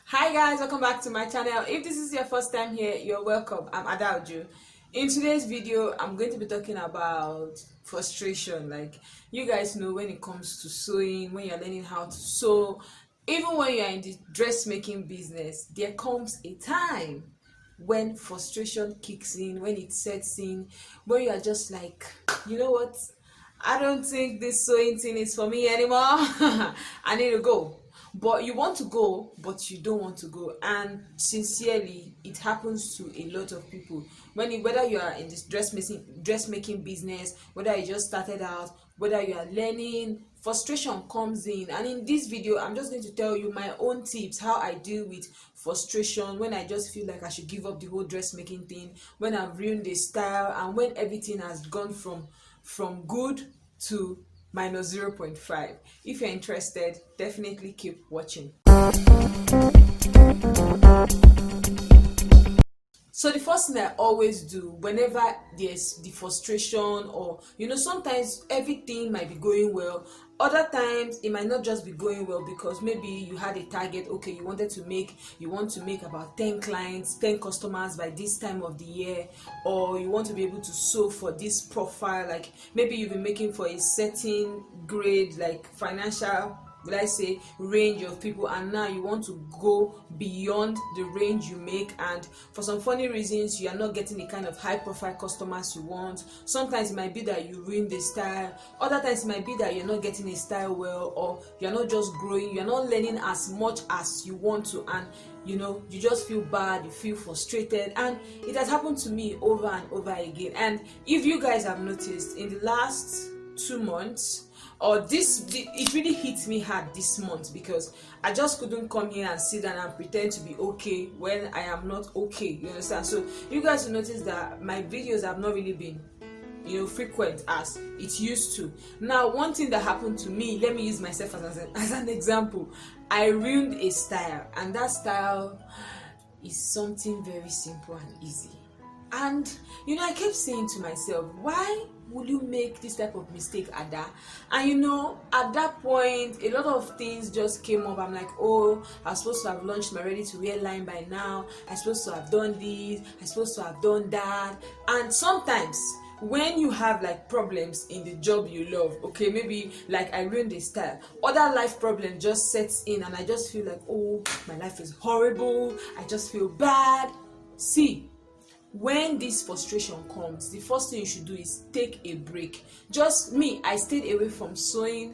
Hi guys, welcome back to my channel. If this is your first time here, you're welcome. I'm Adauju. In today's video, I'm going to be talking about frustration. Like, you guys know, when it comes to sewing, when you're learning how to sew, even when you're in the dressmaking business, there comes a time when frustration kicks in, when it sets in, when you are just like, you know what, I don't think this sewing thing is for me anymore. I need to go. But you want to go, but you don't want to go. And sincerely, it happens to a lot of people. Whether you are in this dressmaking business, whether you just started out, whether you are learning, frustration comes in. And in this video, I'm just going to tell you my own tips, how I deal with frustration when I just feel like I should give up the whole dressmaking thing, when I've ruined the style, and when everything has gone from good to minus 0.5. If you're interested, definitely keep watching. So the first thing I always do whenever there's the frustration, or sometimes everything might be going well, other times it might not just be going well because maybe you had a target. Okay, you want to make about 10 clients, 10 customers by this time of the year, or you want to be able to sew for this profile. Like, maybe you've been making for a certain grade, like financial, will I say, range of people, and now you want to go beyond the range you make, and for some funny reasons you are not getting the kind of high profile customers you want. Sometimes it might be that you ruin the style, other times it might be that you're not getting a style well, or you're not just growing, you're not learning as much as you want to, and you just feel bad, you feel frustrated. And it has happened to me over and over again. And if you guys have noticed, in the last 2 months, or it really hit me hard this month, because I just couldn't come here and sit down and pretend to be okay when I am not okay, you understand? So you guys will notice that my videos have not really been frequent as it used to. Now, one thing that happened to me, let me use myself as an example. I ruined a style, and that style is something very simple and easy. And I kept saying to myself, why would you make this type of mistake, Ada? And at that point, a lot of things just came up. I'm like, oh, I was supposed to have launched my ready to wear line by now, I'm supposed to have done this, I'm supposed to have done that. And sometimes when you have like problems in the job you love, okay, maybe like I ruined the style, other life problem just sets in, and I just feel like, oh, my life is horrible, I just feel bad. See, when this frustration comes, the first thing you should do is take a break. Just me, I stayed away from sewing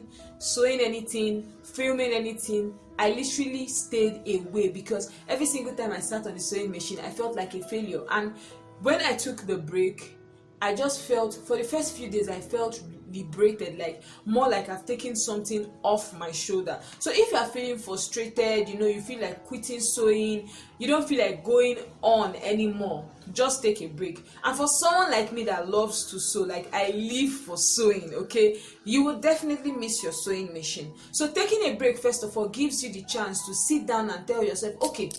anything, filming anything. I literally stayed away, because every single time I sat on the sewing machine, I felt like a failure. And when I took the break, I just felt, for the first few days, I felt liberated, like more like I've taken something off my shoulder. So if you are feeling frustrated, you feel like quitting sewing, you don't feel like going on anymore, just take a break. And for someone like me that loves to sew, like I live for sewing, okay, you will definitely miss your sewing machine. So taking a break, first of all, gives you the chance to sit down and tell yourself, okay,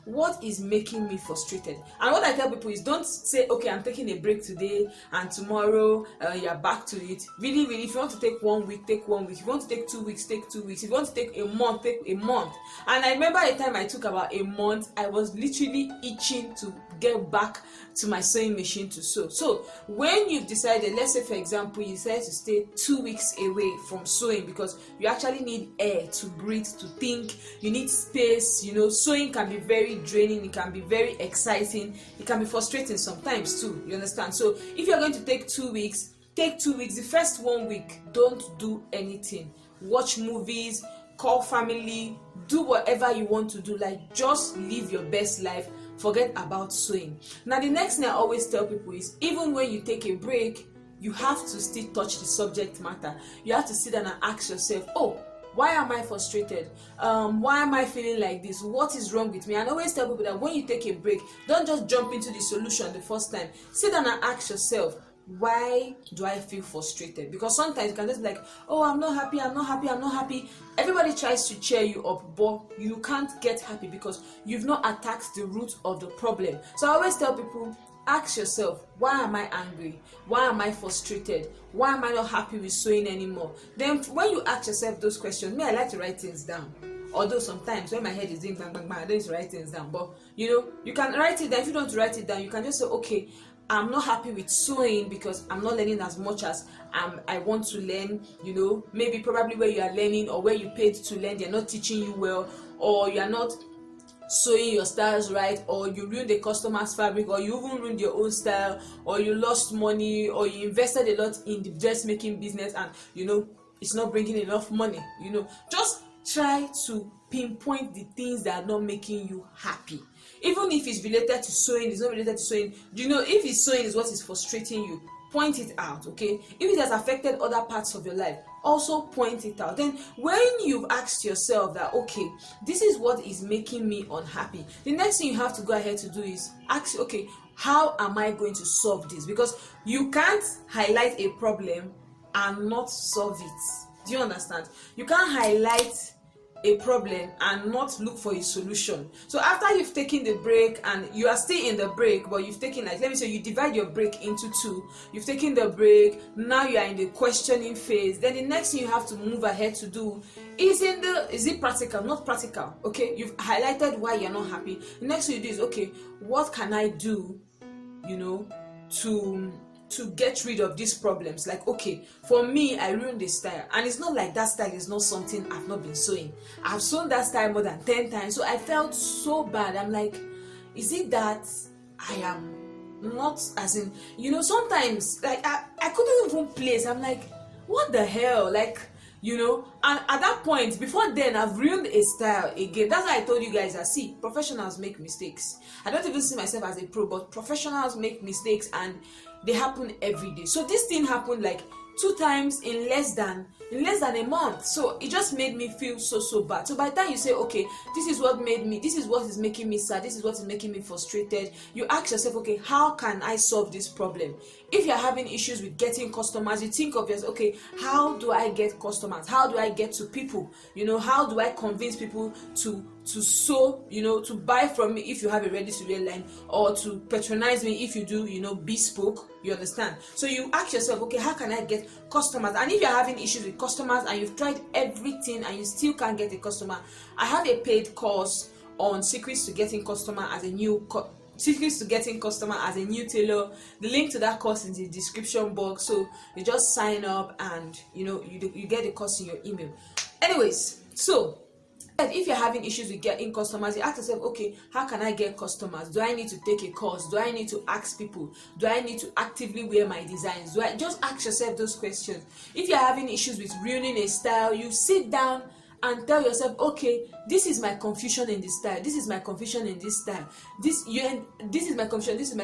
what is making me frustrated? And what I tell people is, don't say, okay, I'm taking a break today and tomorrow you're back to it. Really, if you want to take 1 week, take 1 week. If you want to take 2 weeks, take 2 weeks. If you want to take a month, take a month. And I remember the time I took about a month, I was literally itching to get back to my sewing machine to sew. So when you've decided, let's say for example, you decided to stay 2 weeks away from sewing because you actually need air to breathe, to think, you need space. Sewing can be very draining, it can be very exciting, it can be frustrating sometimes too, you understand? So if you're going to take 2 weeks, take 2 weeks. The first 1 week, don't do anything. Watch movies, call family, do whatever you want to do. Like, just live your best life, forget about sewing. Now, the next thing I always tell people is, even when you take a break, you have to still touch the subject matter. You have to sit down and ask yourself, oh, why am I frustrated? Why am I feeling like this? What is wrong with me? And I always tell people that when you take a break, don't just jump into the solution the first time. Sit down and ask yourself, why do I feel frustrated? Because sometimes you can just be like, oh, I'm not happy. Everybody tries to cheer you up, but you can't get happy because you've not attacked the root of the problem. So I always tell people, ask yourself, why am I angry? Why am I frustrated? Why am I not happy with sewing anymore? Then when you ask yourself those questions, I like to write things down. Although sometimes when my head is doing bang bang bang, I don't need to write things down. But you know, you can write it down. If you don't want to write it down, you can just say, okay, I'm not happy with sewing because I'm not learning as much as I want to learn. You know, maybe probably where you are learning or where you paid to learn, they're not teaching you well, or you are not sewing your styles right, or you ruined the customer's fabric, or you even ruined your own style, or you lost money, or you invested a lot in the dressmaking business and you know it's not bringing enough money. You know, just try to pinpoint the things that are not making you happy. Even if it's related to sewing, it's not related to sewing. You know, if it's sewing is what is frustrating you, point it out. Okay, if it has affected other parts of your life, also point it out. Then when you've asked yourself that, okay, this is what is making me unhappy, the next thing you have to go ahead to do is ask, okay, how am I going to solve this? Because you can't highlight a problem and not solve it. Do you understand? You can't highlight a problem and not look for a solution. So after you've taken the break and you are still in the break, but you've taken, like, let me say you divide your break into two, you've taken the break, now you are in the questioning phase, then the next thing you have to move ahead to do is is it practical? Not practical. Okay, you've highlighted why you're not happy. The next thing you do is, okay, what can I do, you know, to get rid of these problems? Like, okay, for me, I ruined the style, and it's not like that style is not something I've not been sewing. I've sewn that style more than 10 times, so I felt so bad. I'm like, is it that I am not, as in, you know, sometimes like I couldn't even place. I'm like, what the hell, like, you know. And at that point, before then, I've ruined a style again. That's why I told you guys that, see, professionals make mistakes. I don't even see myself as a pro, but professionals make mistakes and they happen every day. So this thing happened like 2 times in less than a month. So it just made me feel so bad. So by the time you say, okay, this is what is making me sad, this is what is making me frustrated, you ask yourself, okay, how can I solve this problem? If you're having issues with getting customers, you think of yourself, okay, how do I get customers? How do I get to people? You know, how do I convince people to sew, you know, to buy from me if you have a ready-to-wear line, or to patronize me if you do, you know, bespoke? You understand? So you ask yourself, okay, how can I get customers? And if you're having issues with customers and you've tried everything and you still can't get a customer, I have a paid course on secrets to getting customer as a new tailor. The link to that course is in the description box, so you just sign up and you know you get the course in your email. Anyways, so if you're having issues with getting customers, you ask yourself, okay, how can I get customers? Do I need to take a course? Do I need to ask people? Do I need to actively wear my designs? Do I just ask yourself those questions? If you're having issues with ruining a style, you sit down and tell yourself, okay, this is my confusion in this style, this is my confusion in this style, this is my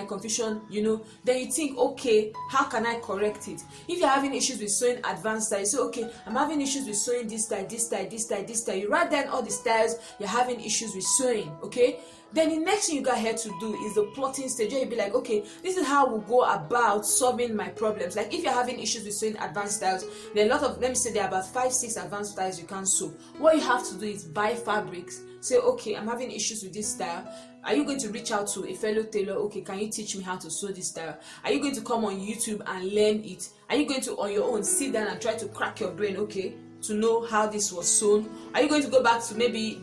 confusion, you know. Then you think, okay, how can I correct it? If you're having issues with sewing advanced style, you say, okay, I'm having issues with sewing this style, this style, this style, this style. You write down all the styles you're having issues with sewing, okay? Then the next thing you got here to do is the plotting stage, where you'll be like, okay, this is how we'll go about solving my problems. Like if you're having issues with sewing advanced styles, there are a lot of, let me say, there are about 5-6 advanced styles you can sew. What you have to do is buy fabrics, say, okay, I'm having issues with this style. Are you going to reach out to a fellow tailor? Okay, can you teach me how to sew this style? Are you going to come on YouTube and learn it? Are you going to on your own sit down and try to crack your brain, okay, to know how this was sewn? Are you going to go back to maybe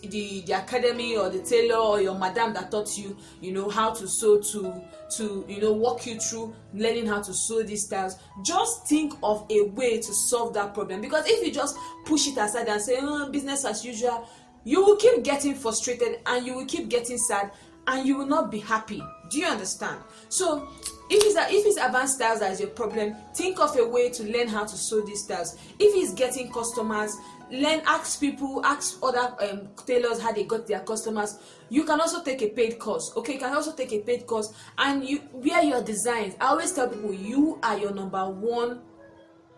the academy or the tailor or your madam that taught you, you know, how to sew, to you know, walk you through learning how to sew these styles? Just think of a way to solve that problem, because if you just push it aside and say, oh, business as usual, you will keep getting frustrated and you will keep getting sad and you will not be happy. Do you understand? So if it's advanced styles that is your problem, think of a way to learn how to sew these styles. If it's getting customers, ask people, ask other tailors how they got their customers. You can also take a paid course, okay? You can also take a paid course and you wear your designs. I always tell people, you are your #1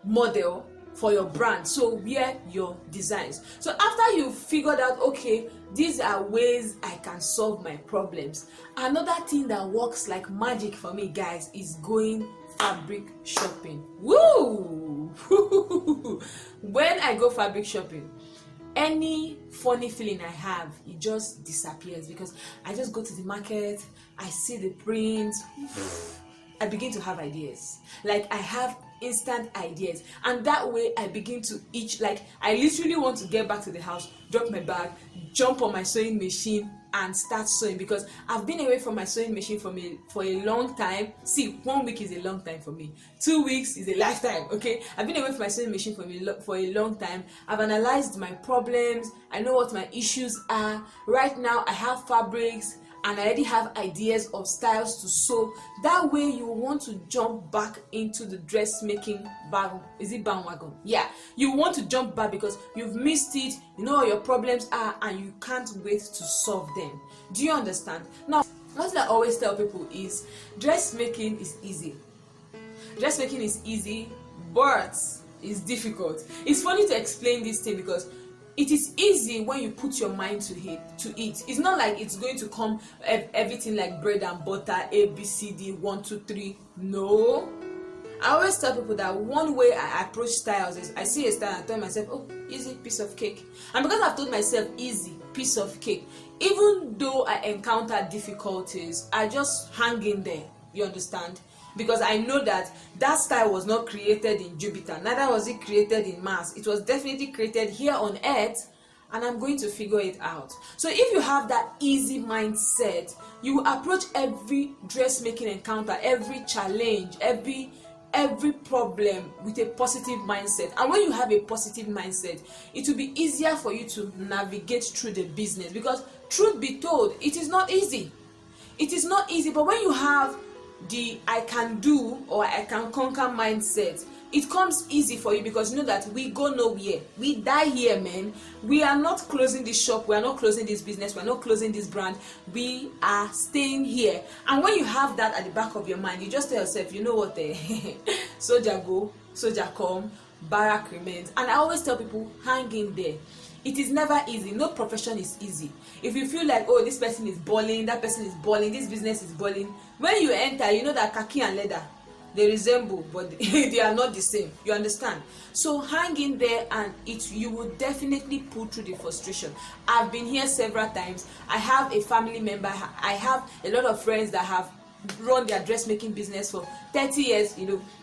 model for your brand, so wear your designs. So after you figured out, okay, these are ways I can solve my problems, another thing that works like magic for me, guys, is going fabric shopping. Woo! When I go fabric shopping, any funny feeling I have, it just disappears, because I just go to the market, I see the print, I begin to have ideas. Like I have instant ideas, and that way I begin to itch. Like, I literally want to get back to the house, drop my bag, jump on my sewing machine and start sewing, because I've been away from my sewing machine for a long time. See, 1 week is a long time for me, 2 weeks is a lifetime. Okay, I've been away from my sewing machine for a long time. I've analyzed my problems, I know what my issues are. Right now I have fabrics and I already have ideas of styles to sew. That way you want to jump back into the dressmaking bandwagon. Yeah, you want to jump back because you've missed it, you know what your problems are, and you can't wait to solve them. Do you understand? Now, what I always tell people is dressmaking is easy. Dressmaking is easy, but it's difficult. It's funny to explain this thing because it is easy when you put your mind to it. It's not like it's going to come everything like bread and butter, A, B, C, D, 1, 2, 3. No. I always tell people that one way I approach styles is I see a style and I tell myself, oh, easy, piece of cake. And because I've told myself easy, piece of cake, even though I encounter difficulties, I just hang in there. You understand? Because I know that style was not created in Jupiter, neither was it created in Mars. It was definitely created here on Earth, and I'm going to figure it out. So if you have that easy mindset, you will approach every dressmaking encounter, every challenge, every problem with a positive mindset. And when you have a positive mindset, it will be easier for you to navigate through the business, because truth be told, it is not easy. It is not easy, but when you have the I can do or I can conquer mindset, it comes easy for you, because you know that we go nowhere. We die here, man. We are not closing this shop, we are not closing this business, we are not closing this brand. We are staying here. And when you have that at the back of your mind, you just tell yourself, you know what, soldier go, soldier come, barrack remains. And I always tell people, hang in there. It is never easy. No profession is easy. If you feel like, oh, this person is balling, that person is balling, this business is balling, when you enter, you know that khaki and leather, they resemble, but they are not the same. You understand? So hang in there, and you will definitely pull through the frustration. I've been here several times. I have a family member, I have a lot of friends that have run their dressmaking business for 30 years,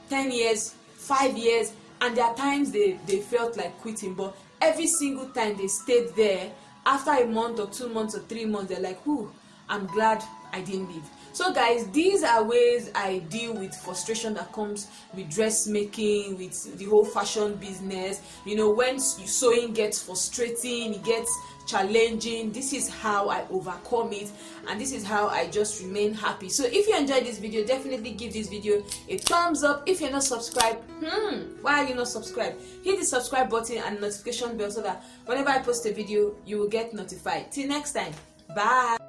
10 years, 5 years, and there are times they felt like quitting, but every single time they stayed there, after a month or 2 months or 3 months, they're like, whew, I'm glad I didn't leave. So guys, these are ways I deal with frustration that comes with dressmaking, with the whole fashion business. When sewing gets frustrating, it gets challenging, this is how I overcome it, and this is how I just remain happy. So if you enjoyed this video, definitely give this video a thumbs up. If you're not subscribed, why are you not subscribed? Hit the subscribe button and notification bell so that whenever I post a video, you will get notified. Till next time, bye.